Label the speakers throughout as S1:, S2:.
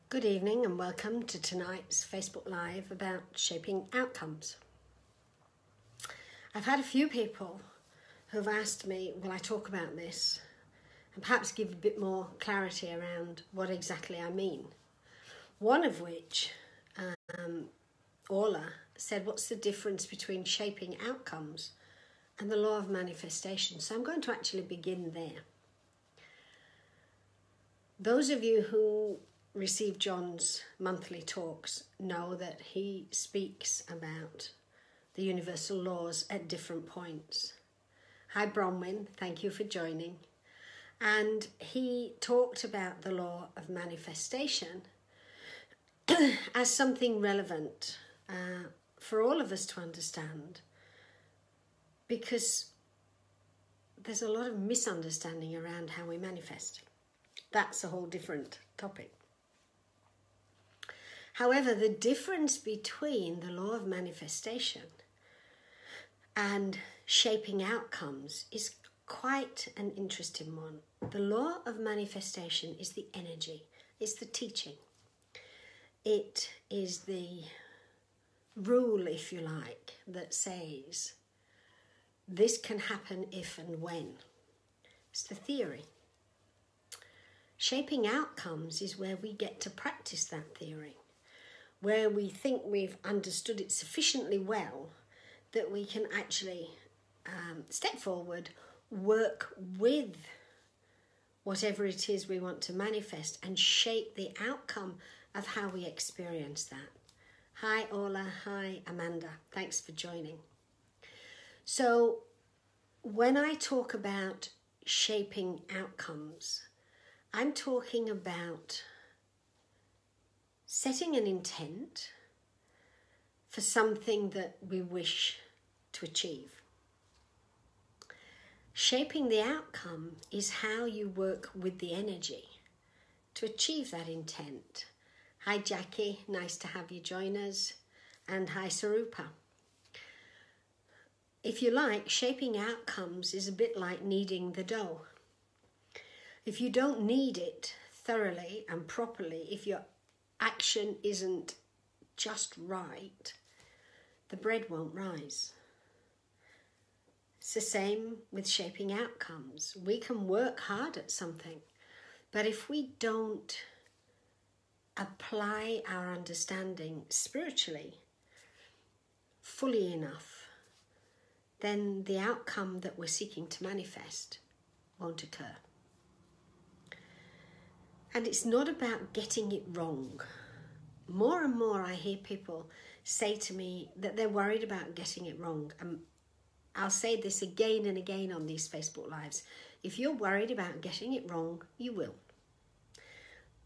S1: Good evening and welcome to tonight's Facebook Live about shaping outcomes. I've had a few people who've asked me, will I talk about this and perhaps give a bit more clarity around what exactly I mean. One of which, Orla, said, what's the difference between shaping outcomes and the law of manifestation? So I'm going to actually begin there. Those of you who receive John's monthly talks know that he speaks about the universal laws at different points. Hi Bronwyn, thank you for joining. And he talked about the law of manifestation as something relevant for all of us to understand, because there's a lot of misunderstanding around how we manifest. That's a whole different topic. However, the difference between the law of manifestation and shaping outcomes is quite an interesting one. The law of manifestation is the energy, it's the teaching. It is the rule, if you like, that says this can happen if and when. It's the theory. Shaping outcomes is where we get to practice that theory, where we think we've understood it sufficiently well that we can actually step forward, work with whatever it is we want to manifest and shape the outcome of how we experience that. Hi Orla, hi Amanda, thanks for joining. So when I talk about shaping outcomes, I'm talking about setting an intent for something that we wish to achieve. Shaping the outcome is how you work with the energy to achieve that intent. Hi Jackie, nice to have you join us. And hi Sarupa. If you like, shaping outcomes is a bit like kneading the dough. If you don't knead it thoroughly and properly, if your action isn't just right, the bread won't rise. It's the same with shaping outcomes. We can work hard at something, but if we don't apply our understanding spiritually fully enough, then the outcome that we're seeking to manifest won't occur. And it's not about getting it wrong. More and more I hear people say to me that they're worried about getting it wrong. And I'll say this again and again on these Facebook Lives. If you're worried about getting it wrong, you will.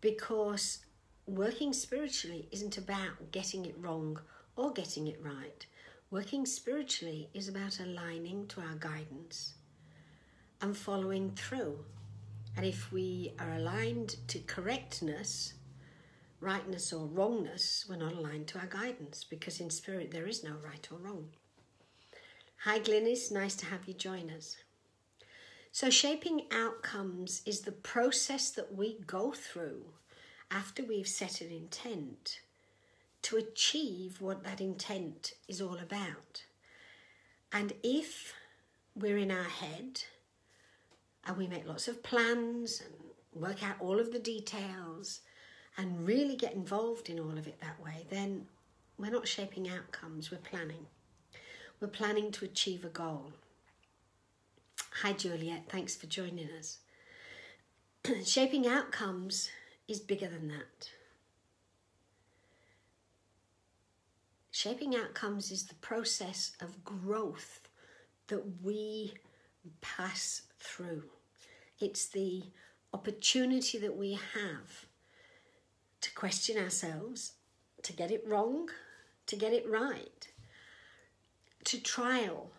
S1: Because working spiritually isn't about getting it wrong or getting it right. Working spiritually is about aligning to our guidance and following through. And if we are aligned to correctness, rightness or wrongness, we're not aligned to our guidance, because in spirit there is no right or wrong. Hi Glynis, nice to have you join us. So shaping outcomes is the process that we go through after we've set an intent to achieve what that intent is all about. And if we're in our head and we make lots of plans and work out all of the details and really get involved in all of it that way, then we're not shaping outcomes, we're planning. We're planning to achieve a goal. Hi Juliet, thanks for joining us. Shaping outcomes is bigger than that. Shaping outcomes is the process of growth that we pass through. It's the opportunity that we have to question ourselves, to get it wrong, to get it right, to trial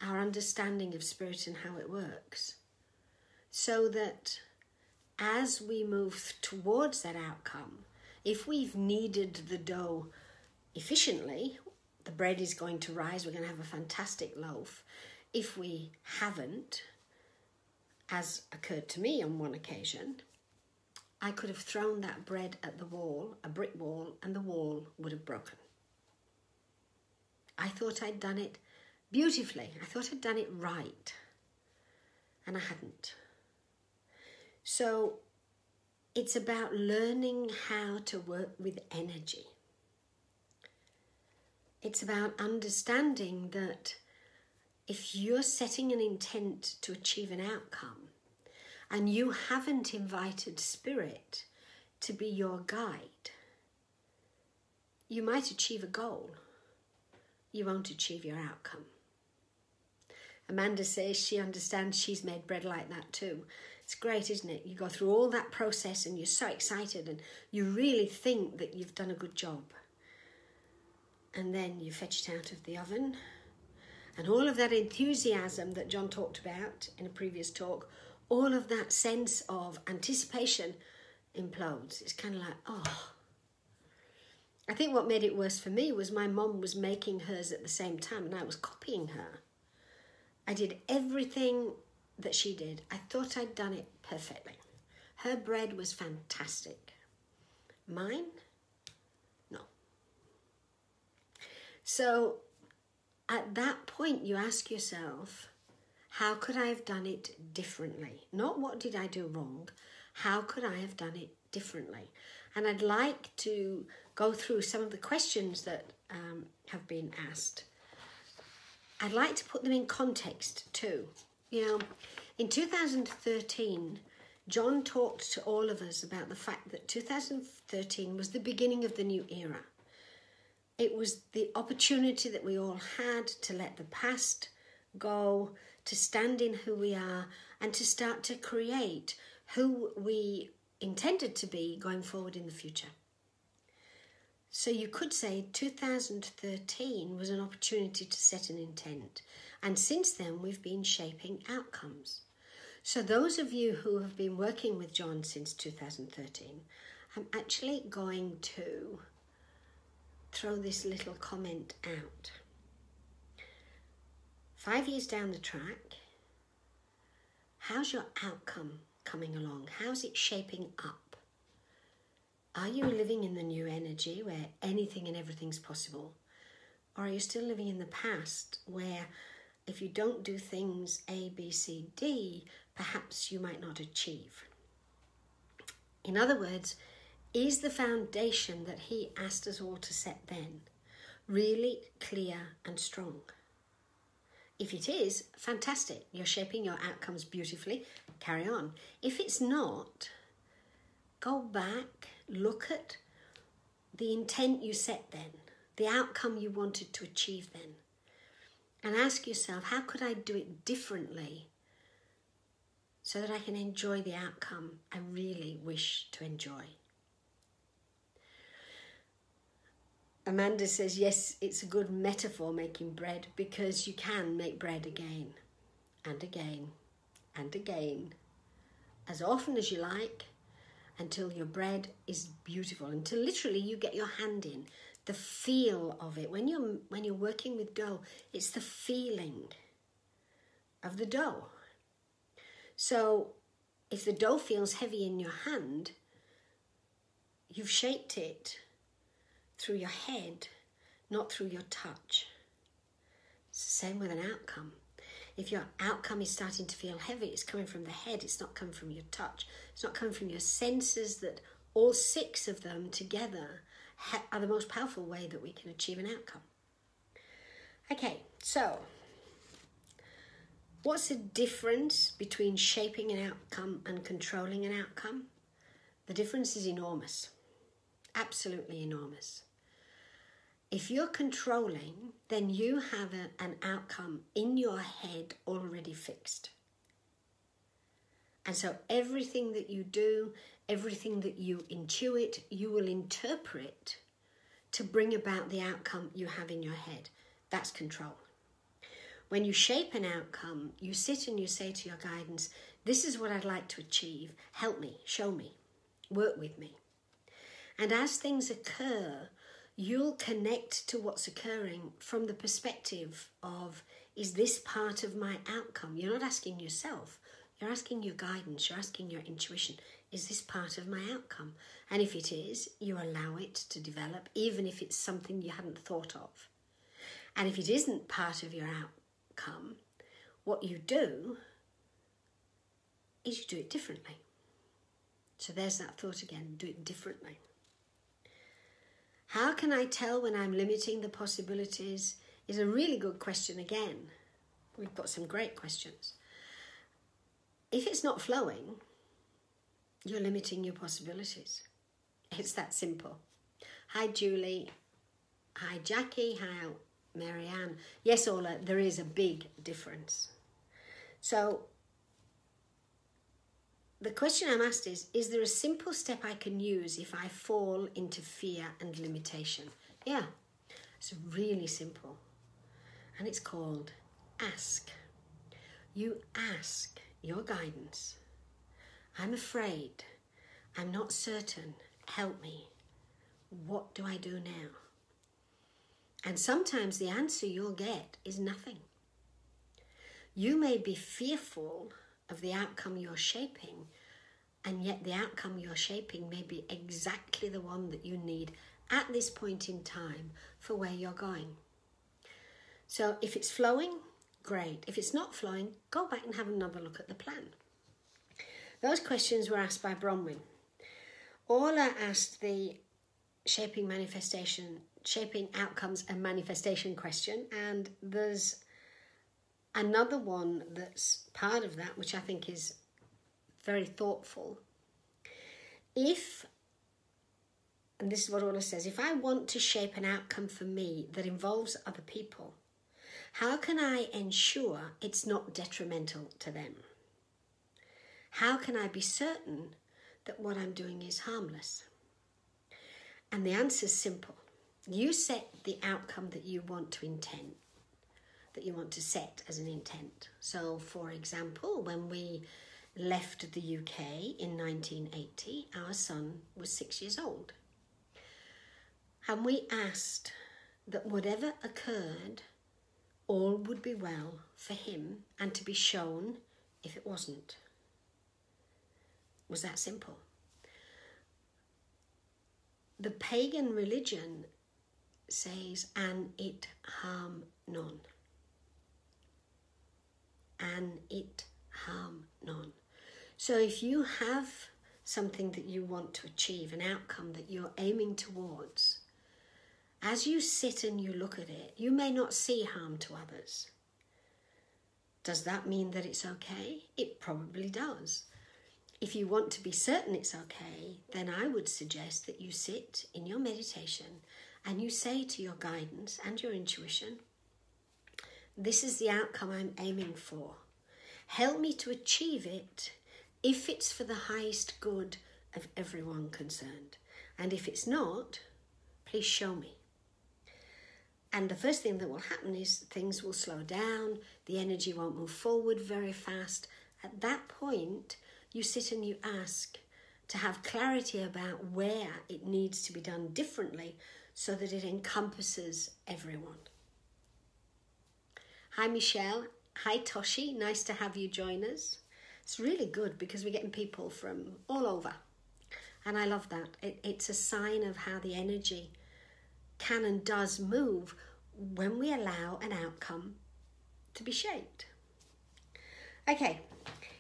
S1: our understanding of spirit and how it works, so that as we move towards that outcome, if we've kneaded the dough efficiently, the bread is going to rise, we're going to have a fantastic loaf. If we haven't, as occurred to me on one occasion, I could have thrown that bread at the wall, a brick wall, and the wall would have broken. I thought I'd done it beautifully. I thought I'd done it right. And I hadn't. So it's about learning how to work with energy. It's about understanding that if you're setting an intent to achieve an outcome and you haven't invited spirit to be your guide, you might achieve a goal. You won't achieve your outcome. Amanda says she understands, she's made bread like that too. It's great, isn't it? You go through all that process and you're so excited and you really think that you've done a good job. And then you fetch it out of the oven. And all of that enthusiasm that John talked about in a previous talk, all of that sense of anticipation implodes. It's kind of like, oh. I think what made it worse for me was my mum was making hers at the same time and I was copying her. I did everything that she did. I thought I'd done it perfectly. Her bread was fantastic. Mine? No. So at that point you ask yourself, how could I have done it differently? Not what did I do wrong, how could I have done it differently? And I'd like to go through some of the questions that have been asked. I'd like to put them in context too. You know, in 2013, John talked to all of us about the fact that 2013 was the beginning of the new era. It was the opportunity that we all had to let the past go, to stand in who we are, and to start to create who we intended to be going forward in the future. So you could say 2013 was an opportunity to set an intent. And since then, we've been shaping outcomes. So those of you who have been working with John since 2013, I'm actually going to throw this little comment out. 5 years down the track, how's your outcome coming along? How's it shaping up? Are you living in the new energy where anything and everything's possible? Or are you still living in the past where if you don't do things A, B, C, D, perhaps you might not achieve? In other words, is the foundation that he asked us all to set then really clear and strong? If it is, fantastic. You're shaping your outcomes beautifully. Carry on. If it's not, go back, look at the intent you set then, the outcome you wanted to achieve then, and ask yourself, how could I do it differently so that I can enjoy the outcome I really wish to enjoy? Amanda says, yes, it's a good metaphor, making bread, because you can make bread again and again and again, as often as you like, until your bread is beautiful, until literally you get your hand in. The feel of it. When you're working with dough, it's the feeling of the dough. So if the dough feels heavy in your hand, you've shaped it through your head, not through your touch. It's the same with an outcome. If your outcome is starting to feel heavy, it's coming from the head, it's not coming from your touch. It's not coming from your senses, that all 6 of them together are the most powerful way that we can achieve an outcome. Okay, so what's the difference between shaping an outcome and controlling an outcome? The difference is enormous, absolutely enormous. If you're controlling, then you have an outcome in your head already fixed. And so everything that you do, everything that you intuit, you will interpret to bring about the outcome you have in your head. That's control. When you shape an outcome, you sit and you say to your guidance, this is what I'd like to achieve. Help me, show me, work with me. And as things occur, you'll connect to what's occurring from the perspective of, is this part of my outcome? You're not asking yourself, you're asking your guidance, you're asking your intuition. is this part of my outcome? And if it is, you allow it to develop, even if it's something you hadn't thought of. And if it isn't part of your outcome, what you do is you do it differently. So there's that thought again, do it differently. How can I tell when I'm limiting the possibilities is a really good question again. We've got some great questions. If it's not flowing, you're limiting your possibilities. It's that simple. Hi, Julie. Hi, Jackie. Hi, Marianne. Yes, Ola, there is a big difference. So the question I'm asked is there a simple step I can use if I fall into fear and limitation? Yeah, it's really simple. And it's called ask. You ask your guidance. I'm afraid. I'm not certain. Help me. What do I do now? And sometimes the answer you'll get is nothing. You may be fearful of the outcome you're shaping, and yet the outcome you're shaping may be exactly the one that you need at this point in time for where you're going. So if it's flowing, great. If it's not flowing, go back and have another look at the plan. Those questions were asked by Bronwyn. Orla asked the shaping outcomes and manifestation question, and there's another one that's part of that, which I think is very thoughtful. And this is what Orla says, if I want to shape an outcome for me that involves other people, how can I ensure it's not detrimental to them? How can I be certain that what I'm doing is harmless? And the answer is simple. You set the outcome that you want to set as an intent. So, for example, when we left the UK in 1980, our son was 6 years old. And we asked that whatever occurred, all would be well for him and to be shown if it wasn't. It was that simple. The pagan religion says, "An it harm none." An it harm none. So if you have something that you want to achieve, an outcome that you're aiming towards, as you sit and you look at it, you may not see harm to others. Does that mean that it's okay? It probably does. If you want to be certain it's okay, then I would suggest that you sit in your meditation and you say to your guidance and your intuition, this is the outcome I'm aiming for. Help me to achieve it if it's for the highest good of everyone concerned. And if it's not, please show me. And the first thing that will happen is things will slow down, the energy won't move forward very fast. At that point, you sit and you ask to have clarity about where it needs to be done differently so that it encompasses everyone. Hi, Michelle. Hi, Toshi. Nice to have you join us. It's really good because we're getting people from all over. And I love that. It's a sign of how the energy can and does move when we allow an outcome to be shaped. Okay,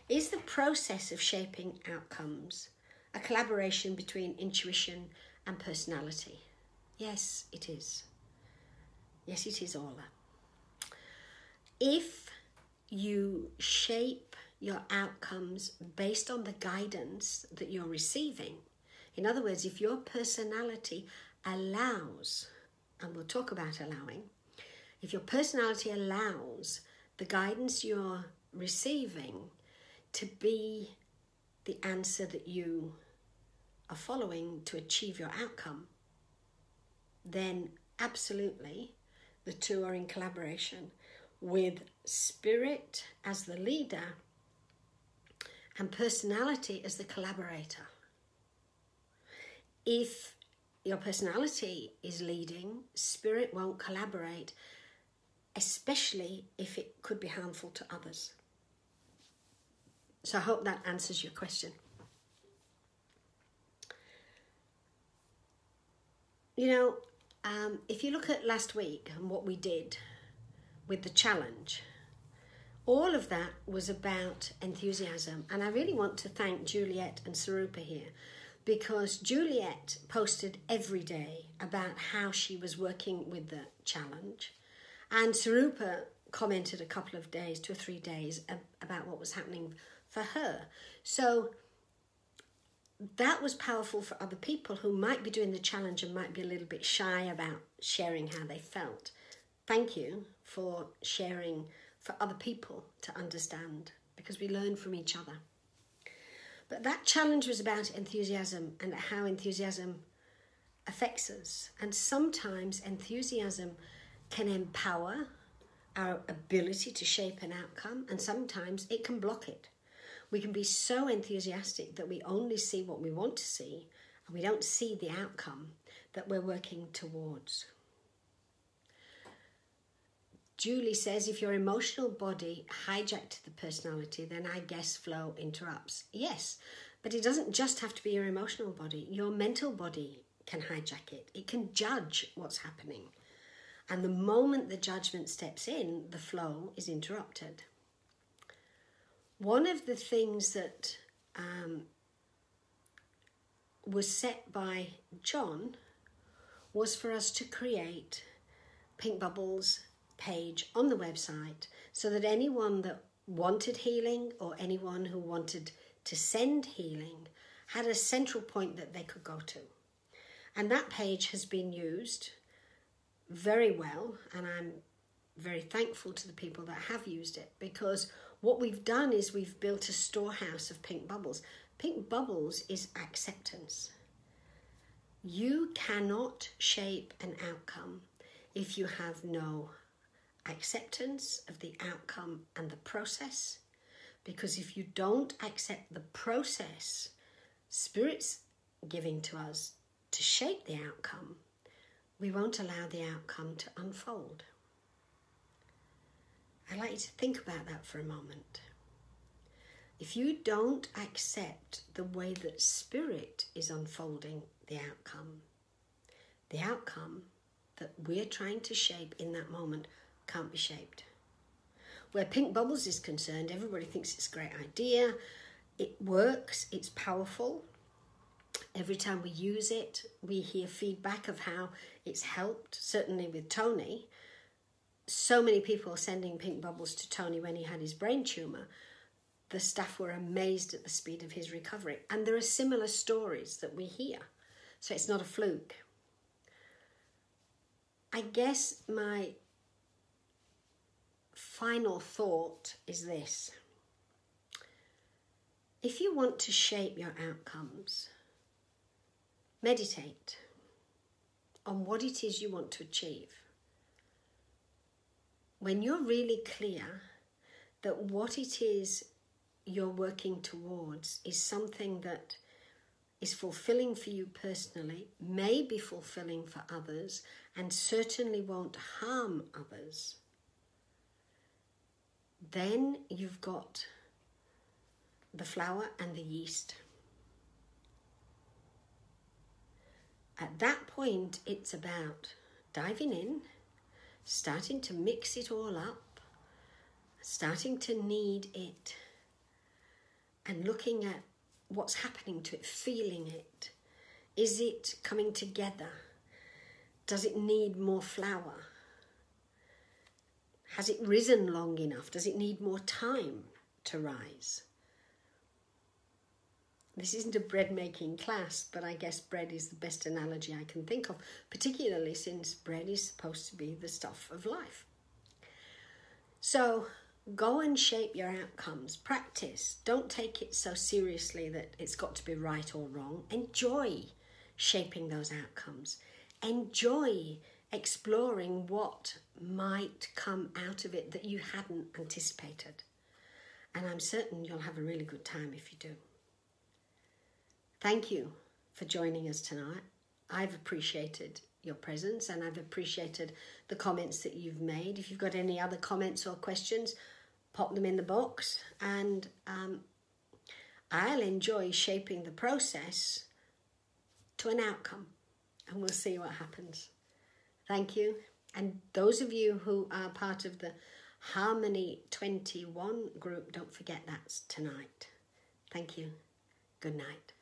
S1: is the process of shaping outcomes a collaboration between intuition and personality? Yes, it is. Yes, it is, Orla. If you shape your outcomes based on the guidance that you're receiving, in other words, if your personality allows, and we'll talk about allowing, if your personality allows the guidance you're receiving to be the answer that you are following to achieve your outcome, then absolutely the two are in collaboration with spirit as the leader and personality as the collaborator. If your personality is leading, spirit won't collaborate, especially if it could be harmful to others. So I hope that answers your question. You know, if you look at last week and what we did with the challenge, all of that was about enthusiasm. And I really want to thank Juliet and Sarupa here, because Juliet posted every day about how she was working with the challenge. And Sarupa commented a couple of days, 2 or 3 days, about what was happening for her. So that was powerful for other people who might be doing the challenge and might be a little bit shy about sharing how they felt. Thank you for sharing for other people to understand, because we learn from each other. But that challenge was about enthusiasm and how enthusiasm affects us. And sometimes enthusiasm can empower our ability to shape an outcome, and sometimes it can block it. We can be so enthusiastic that we only see what we want to see, and we don't see the outcome that we're working towards. Julie says, if your emotional body hijacked the personality, then I guess flow interrupts. Yes, but it doesn't just have to be your emotional body. Your mental body can hijack it. It can judge what's happening. And the moment the judgment steps in, the flow is interrupted. One of the things that was set by John was for us to create Pink Bubbles page on the website, so that anyone that wanted healing or anyone who wanted to send healing had a central point that they could go to. And that page has been used very well, and I'm very thankful to the people that have used it, because what we've done is we've built a storehouse of pink bubbles. Pink bubbles is acceptance. You cannot shape an outcome if you have no acceptance of the outcome and the process, because if you don't accept the process Spirit's giving to us to shape the outcome, we won't allow the outcome to unfold. I'd like you to think about that for a moment. If you don't accept the way that Spirit is unfolding the outcome that we're trying to shape in that moment can't be shaped. Where Pink Bubbles is concerned, everybody thinks it's a great idea. It works, it's powerful. Every time we use it, we hear feedback of how it's helped, certainly with Tony. So many people sending Pink Bubbles to Tony when he had his brain tumour. The staff were amazed at the speed of his recovery. And there are similar stories that we hear. So it's not a fluke. I guess my final thought is this. If you want to shape your outcomes, meditate on what it is you want to achieve. When you're really clear that what it is you're working towards is something that is fulfilling for you personally, may be fulfilling for others, and certainly won't harm others, then you've got the flour and the yeast. At that point, it's about diving in, starting to mix it all up, starting to knead it, and looking at what's happening to it, feeling it. Is it coming together? Does it need more flour? Has it risen long enough? Does it need more time to rise? This isn't a bread making class, but I guess bread is the best analogy I can think of, particularly since bread is supposed to be the stuff of life. So go and shape your outcomes. Practice. Don't take it so seriously that it's got to be right or wrong. Enjoy shaping those outcomes. Enjoy exploring what might come out of it that you hadn't anticipated. And I'm certain you'll have a really good time if you do. Thank you for joining us tonight. I've appreciated your presence, and I've appreciated the comments that you've made. If you've got any other comments or questions, pop them in the box, and I'll enjoy shaping the process to an outcome. and we'll see what happens. Thank you. And those of you who are part of the Harmony 21 group, don't forget that's tonight. Thank you. Good night.